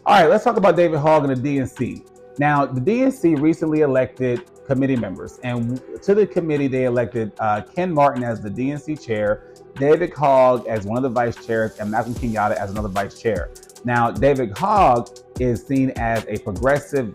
All right, let's talk about David Hogg and the DNC. Now, the DNC recently elected committee members, and to the committee, they elected Ken Martin as the DNC chair, David Hogg as one of the vice chairs, and Malcolm Kenyatta as another vice chair. Now, David Hogg is seen as a progressive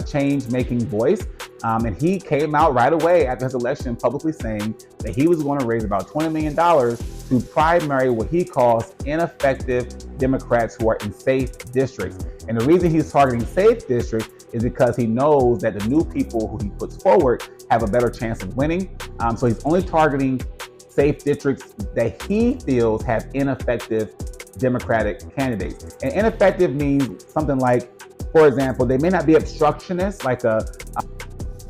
change-making voice, and he came out right away after his election publicly saying that he was going to raise about $20 million to primary what he calls ineffective Democrats who are in safe districts. And the reason he's targeting safe districts is because he knows that the new people who he puts forward have a better chance of winning. So he's only targeting safe districts that he feels have ineffective Democratic candidates. And ineffective means something like, for example, they may not be obstructionists like a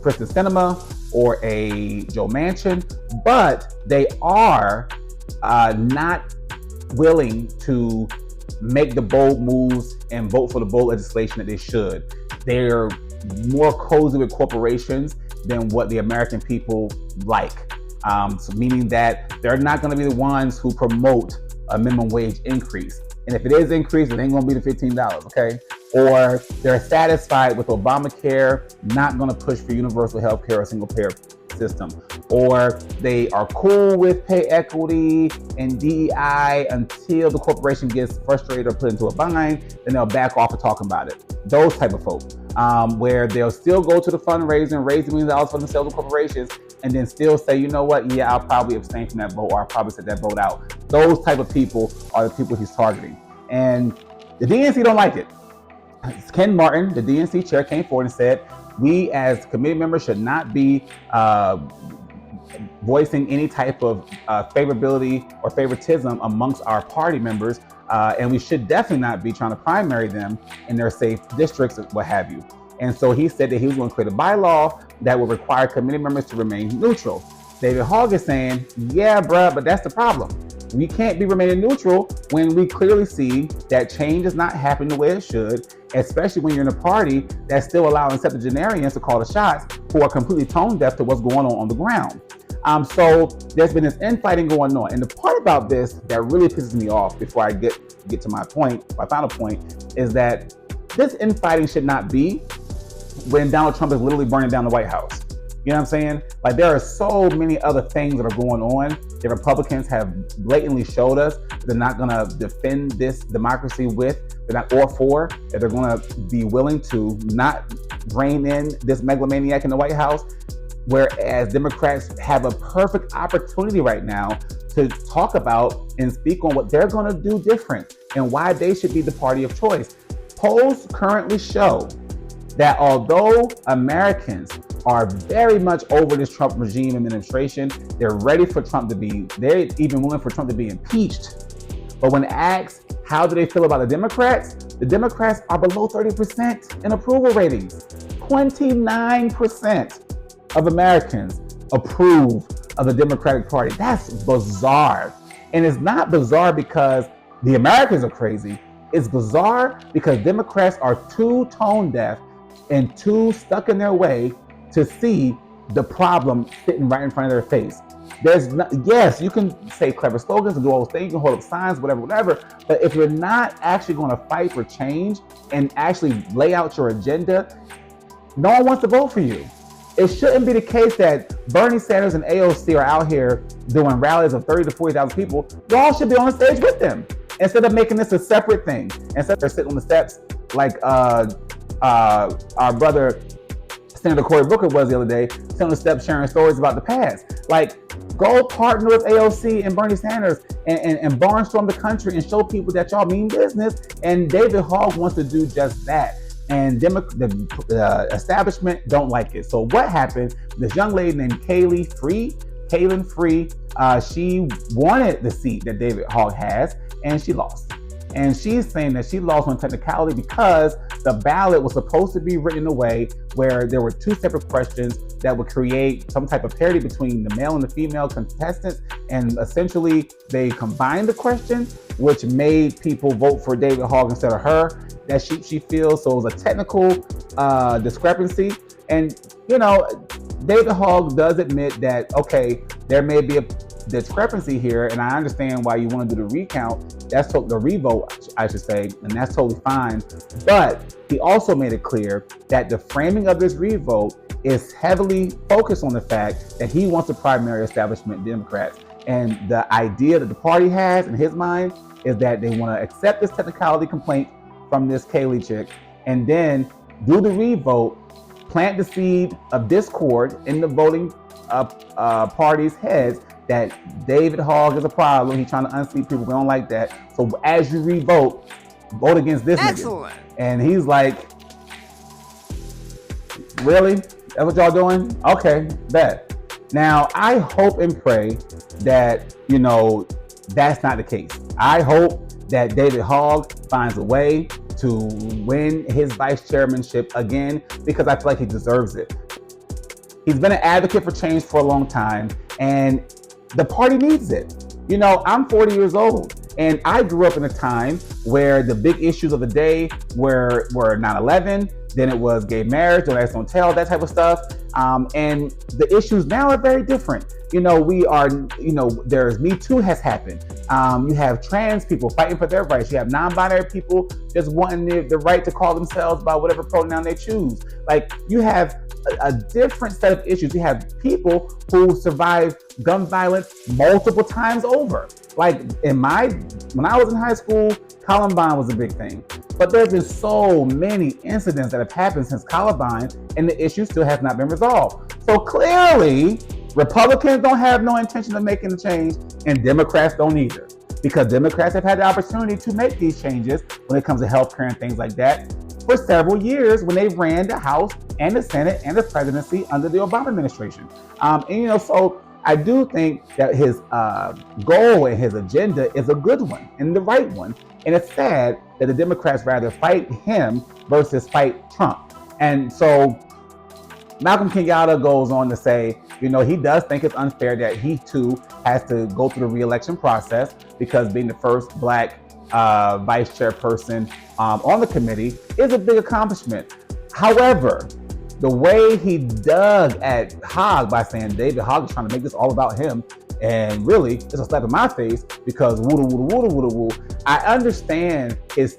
Kristen Sinema or a Joe Manchin, but they are not willing to make the bold moves and vote for the bold legislation that they should. They're more cozy with corporations than what the American people like. So meaning that they're not going to be the ones who promote a minimum wage increase. And if it is increased, it ain't going to be the $15, okay? Or they're satisfied with Obamacare, not going to push for universal health care or single payer system. Or they are cool with pay equity and DEI until the corporation gets frustrated or put into a bind, then they'll back off of talking about it. Those type of folks, where they'll still go to the fundraiser and raise $1 million for themselves and corporations, and then still say, you know what, yeah, I'll probably abstain from that vote, or I'll probably set that vote out. Those type of people are the people he's targeting. And the DNC don't like it. Ken Martin, the DNC chair, came forward and said, we as committee members should not be voicing any type of favorability or favoritism amongst our party members, and we should definitely not be trying to primary them in their safe districts, what have you. And so he said that he was going to create a bylaw that would require committee members to remain neutral. David Hogg is saying, yeah, bruh, but that's the problem. We can't be remaining neutral when we clearly see that change is not happening the way it should, especially when you're in a party that's still allowing septuagenarians to call the shots who are completely tone deaf to what's going on the ground. So there's been this infighting going on. And the part about this that really pisses me off before I get to my final point, is that this infighting should not be when Donald Trump is literally burning down the White House. You know what I'm saying? Like, there are so many other things that are going on. The Republicans have blatantly showed us they're not going to defend this democracy they're not or for, that they're going to be willing to not rein in this megalomaniac in the White House. Whereas Democrats have a perfect opportunity right now to talk about and speak on what they're going to do different and why they should be the party of choice. Polls currently show that although Americans are very much over this Trump regime administration, they're even willing for Trump to be impeached. But when asked how do they feel about the Democrats are below 30% in approval ratings. 29% of Americans approve of the Democratic Party. That's bizarre. And it's not bizarre because the Americans are crazy. It's bizarre because Democrats are too tone deaf and too stuck in their way to see the problem sitting right in front of their face. Yes, you can say clever slogans and do all those things, you can hold up signs, whatever, but if you're not actually going to fight for change and actually lay out your agenda, no one wants to vote for you. It shouldn't be the case that Bernie Sanders and AOC are out here doing rallies of 30 to 40,000 people. Y'all should be on the stage with them instead of making this a separate thing. Instead they're sitting on the steps like our brother Senator Cory Booker was the other day, sitting on the steps sharing stories about the past. Like, go partner with AOC and Bernie Sanders and barnstorm the country and show people that y'all mean business. And David Hogg wants to do just that. And the establishment don't like it. So what happened? This young lady named Kaylin Free, she wanted the seat that David Hogg has, and she lost. And she's saying that she lost on technicality because the ballot was supposed to be written in a way where there were two separate questions that would create some type of parity between the male and the female contestants. And essentially, they combined the questions, which made people vote for David Hogg instead of her. That she feels. So it was a technical discrepancy. And, you know, David Hogg does admit that, okay, there may be discrepancy here, and I understand why you want to do the recount. That's the revote, I should say, and that's totally fine. But he also made it clear that the framing of this revote is heavily focused on the fact that he wants a primary establishment Democrats. And the idea that the party has in his mind is that they want to accept this technicality complaint from this Kaylee chick and then do the revote, plant the seed of discord in the voting parties' heads that David Hogg is a problem. He's trying to unseat people. We don't like that. So as you revote, vote against this nigga. And he's like, really? That's what y'all doing? Okay, bet. Now, I hope and pray that, that's not the case. I hope that David Hogg finds a way to win his vice chairmanship again, because I feel like he deserves it. He's been an advocate for change for a long time, and the party needs it. I'm 40 years old, and I grew up in a time where the big issues of the day were 9/11, then it was gay marriage, don't ask, don't tell, that type of stuff. And the issues now are very different. There's Me Too has happened. You have trans people fighting for their rights. You have non-binary people just wanting the right to call themselves by whatever pronoun they choose. Like, you have a different set of issues. You have people who survived gun violence multiple times over. Like, when I was in high school, Columbine was a big thing. But there's been so many incidents that have happened since Columbine, and the issue still has not been resolved. So clearly, Republicans don't have no intention of making the change, and Democrats don't either. Because Democrats have had the opportunity to make these changes when it comes to healthcare and things like that for several years when they ran the House and the Senate and the presidency under the Obama administration. So I do think that his goal and his agenda is a good one and the right one. And it's sad that the Democrats rather fight him versus fight Trump. And so Malcolm Kenyatta goes on to say, he does think it's unfair that he too has to go through the re-election process, because being the first Black vice chairperson on the committee is a big accomplishment. However, the way he dug at Hogg by saying David Hogg is trying to make this all about him, and really it's a slap in my face because woo. I understand his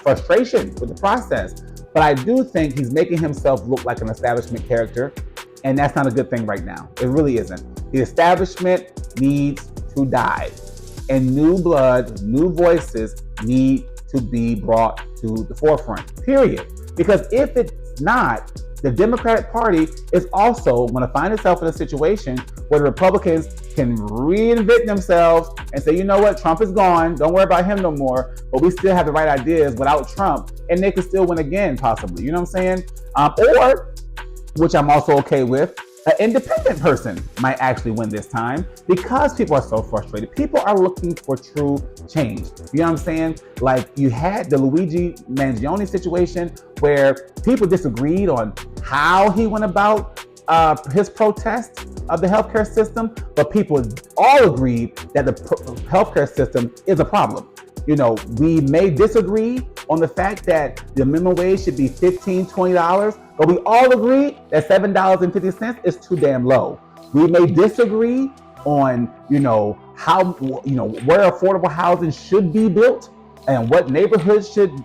frustration with the process, but I do think he's making himself look like an establishment character, and that's not a good thing right now. It really isn't. The establishment needs to die, and new blood, new voices need to be brought to the forefront, period. Because if it's not, the Democratic Party is also going to find itself in a situation where the Republicans can reinvent themselves and say, you know what, Trump is gone, don't worry about him no more, but we still have the right ideas without Trump, and they could still win again, possibly. You know what I'm saying? Or, which I'm also okay with, an independent person might actually win this time, because people are so frustrated. People are looking for true change. You know what I'm saying? Like, you had the Luigi Mangione situation where people disagreed on how he went about his protest of the healthcare system, but people all agreed that the healthcare system is a problem. We may disagree on the fact that the minimum wage should be $15, $20, but we all agree that $7.50 is too damn low. We may disagree on, how, where affordable housing should be built and what neighborhoods should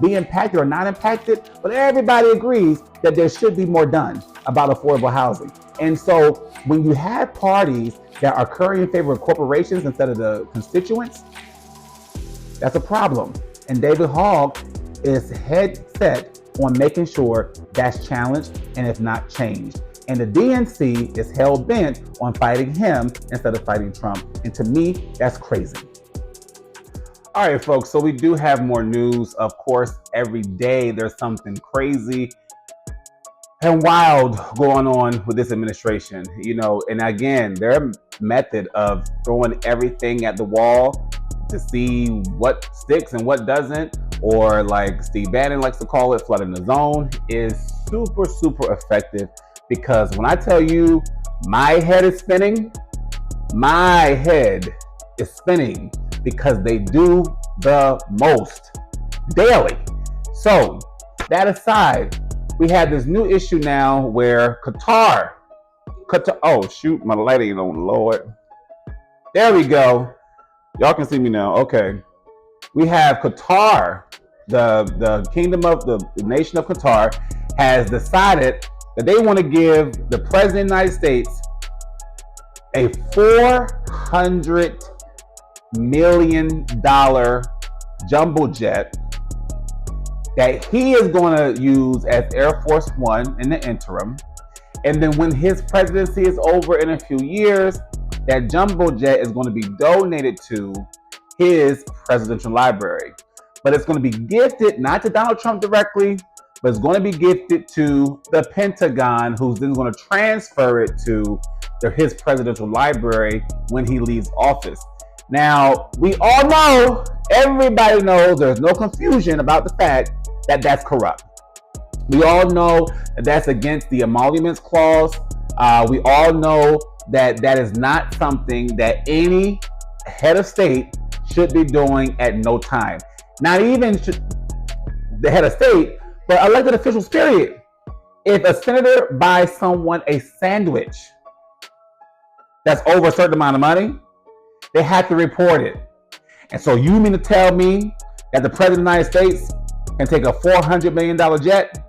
be impacted or not impacted, but everybody agrees that there should be more done about affordable housing. And so when you have parties that are currying in favor of corporations instead of the constituents, that's a problem. And David Hogg is head set on making sure that's challenged and if not changed. And the DNC is hell bent on fighting him instead of fighting Trump. And to me, that's crazy. All right, folks, so we do have more news. Of course, every day there's something crazy and wild going on with this administration, and again, their method of throwing everything at the wall to see what sticks and what doesn't, or like Steve Bannon likes to call it, flooding the zone, is super, super effective. Because when I tell you my head is spinning because they do the most daily. So that aside, we have this new issue now where Qatar, oh shoot, my lighting on, Lord. There we go. Y'all can see me now. Okay. We have Qatar, the kingdom of the nation of Qatar, has decided that they want to give the president of the United States a $400 million jumbo jet that he is going to use as Air Force One in the interim. And then when his presidency is over in a few years, that jumbo jet is going to be donated to his presidential library. But it's going to be gifted not to Donald Trump directly, but it's going to be gifted to the Pentagon, who's then going to transfer it to his presidential library when he leaves office. Now, we all know, everybody knows, there's no confusion about the fact that that's corrupt. We all know that that's against the emoluments clause. We all know that that is not something that any head of state should be doing at no time. Not even the head of state, but elected officials, period. If a senator buys someone a sandwich that's over a certain amount of money, they have to report it. And so you mean to tell me that the president of the United States can take a $400 million jet?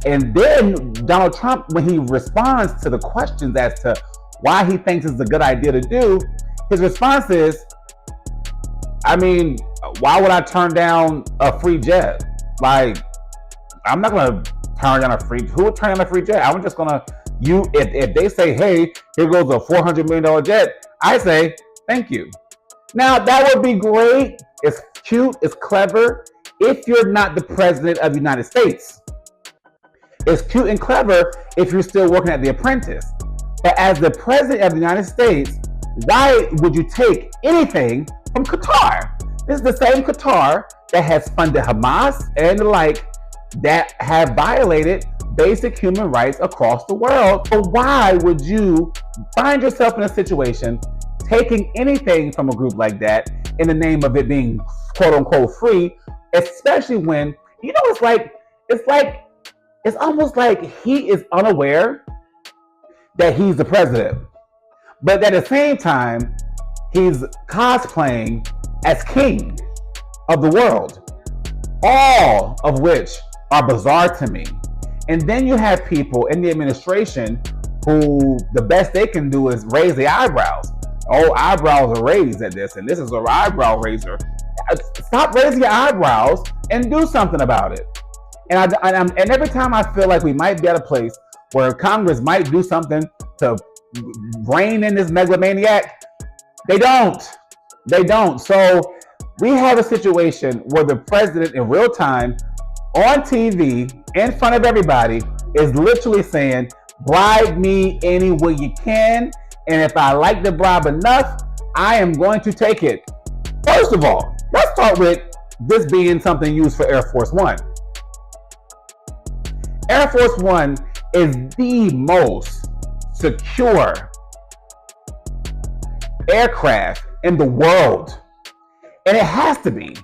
And then Donald Trump, when he responds to the questions as to why he thinks it's a good idea to do, his response is, I mean, why would I turn down a free jet? Like, I'm not going to turn down a free, who would turn down a free jet? I'm just going to, if they say, hey, here goes a $400 million jet, I say, thank you. Now, that would be great. It's cute. It's clever. If you're not the president of the United States. It's cute and clever if you're still working at The Apprentice. But as the president of the United States, why would you take anything from Qatar? This is the same Qatar that has funded Hamas and the like, that have violated basic human rights across the world. So why would you find yourself in a situation taking anything from a group like that in the name of it being quote unquote free, especially when, you know, it's almost like he is unaware that he's the president, but at the same time, he's cosplaying as king of the world, all of which are bizarre to me. And then you have people in the administration who the best they can do is raise the eyebrows. Oh, eyebrows are raised at this, and this is an eyebrow raiser. Stop raising your eyebrows and do something about it. And every time I feel like we might be at a place where Congress might do something to rein in this megalomaniac, they don't. So we have a situation where the president in real time on TV in front of everybody is literally saying, bribe me any way you can, and if I like the bribe enough, I am going to take it. First of all, let's start with this being something used for Air Force One. Air Force One is the most secure aircraft in the world. And it has to be,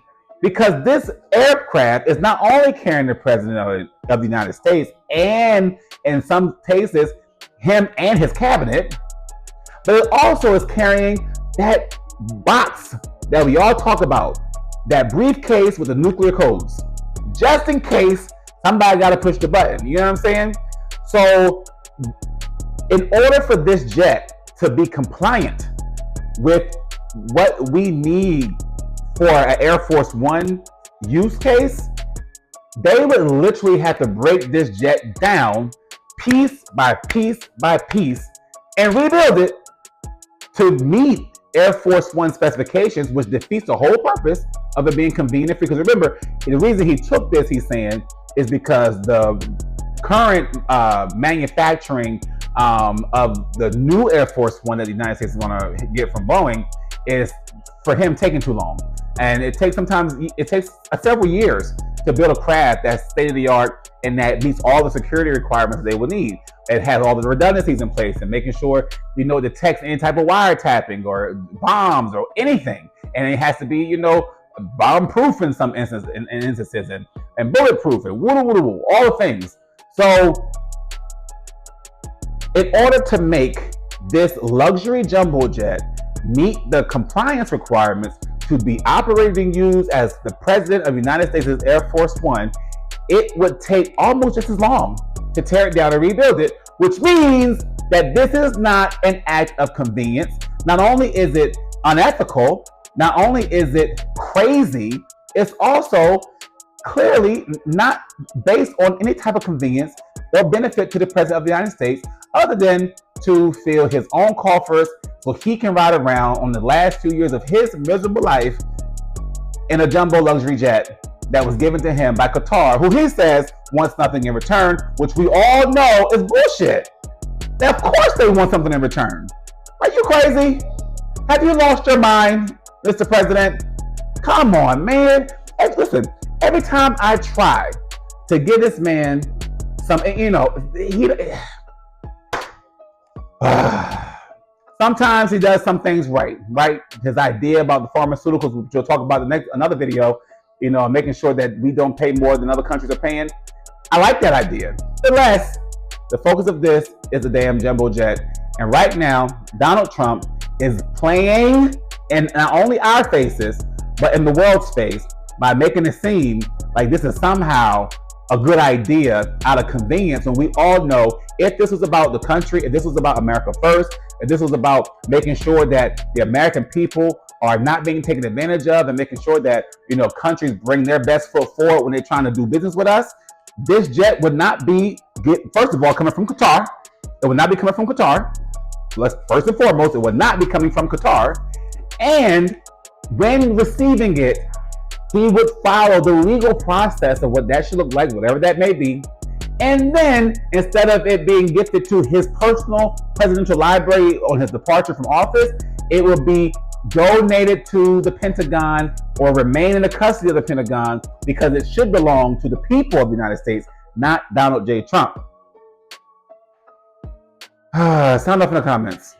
because this aircraft is not only carrying the president of the United States, and in some cases, him and his cabinet, but it also is carrying that box that we all talk about, that briefcase with the nuclear codes, just in case somebody got to push the button. You know what I'm saying? So in order for this jet to be compliant with what we need for an Air Force One use case, they would literally have to break this jet down piece by piece by piece and rebuild it to meet Air Force One specifications, which defeats the whole purpose of it being convenient. Because remember, the reason he took this, he's saying, is because the current manufacturing of the new Air Force One that the United States is going to get from Boeing is, for him, taking too long. And it takes several years to build a craft that's state of the art and that meets all the security requirements they will need. It has all the redundancies in place and making sure it detects any type of wiretapping or bombs or anything. And it has to be, bomb-proof in some instances and bulletproof and woo-woo-woo, all the things. So in order to make this luxury jumbo jet meet the compliance requirements to be operated and used as the President of the United States Air Force One, it would take almost just as long to tear it down and rebuild it, which means that this is not an act of convenience. Not only is it unethical, not only is it crazy, it's also clearly not based on any type of convenience or benefit to the President of the United States, other than to fill his own coffers so he can ride around on the last 2 years of his miserable life in a jumbo luxury jet that was given to him by Qatar, who he says wants nothing in return, which we all know is bullshit. Now, of course they want something in return. Are you crazy? Have you lost your mind, Mr. President? Come on, man. Hey, listen, every time I try to give this man some, sometimes he does some things right? His idea about the pharmaceuticals, which we'll talk about another video, making sure that we don't pay more than other countries are paying. I like that idea. Unless the focus of this is the damn jumbo jet. And right now, Donald Trump is playing in not only our faces, but in the world's face by making it seem like this is somehow a good idea out of convenience. And we all know if this was about the country, if this was about America first, if this was about making sure that the American people are not being taken advantage of and making sure that, countries bring their best foot forward when they're trying to do business with us, this jet would not be, first of all, coming from Qatar. It would not be coming from Qatar. First and foremost, it would not be coming from Qatar. And when receiving it, he would follow the legal process of what that should look like, whatever that may be. And then, instead of it being gifted to his personal presidential library on his departure from office, it will be donated to the Pentagon or remain in the custody of the Pentagon, because it should belong to the people of the United States, not Donald J. Trump. Sound off in the comments.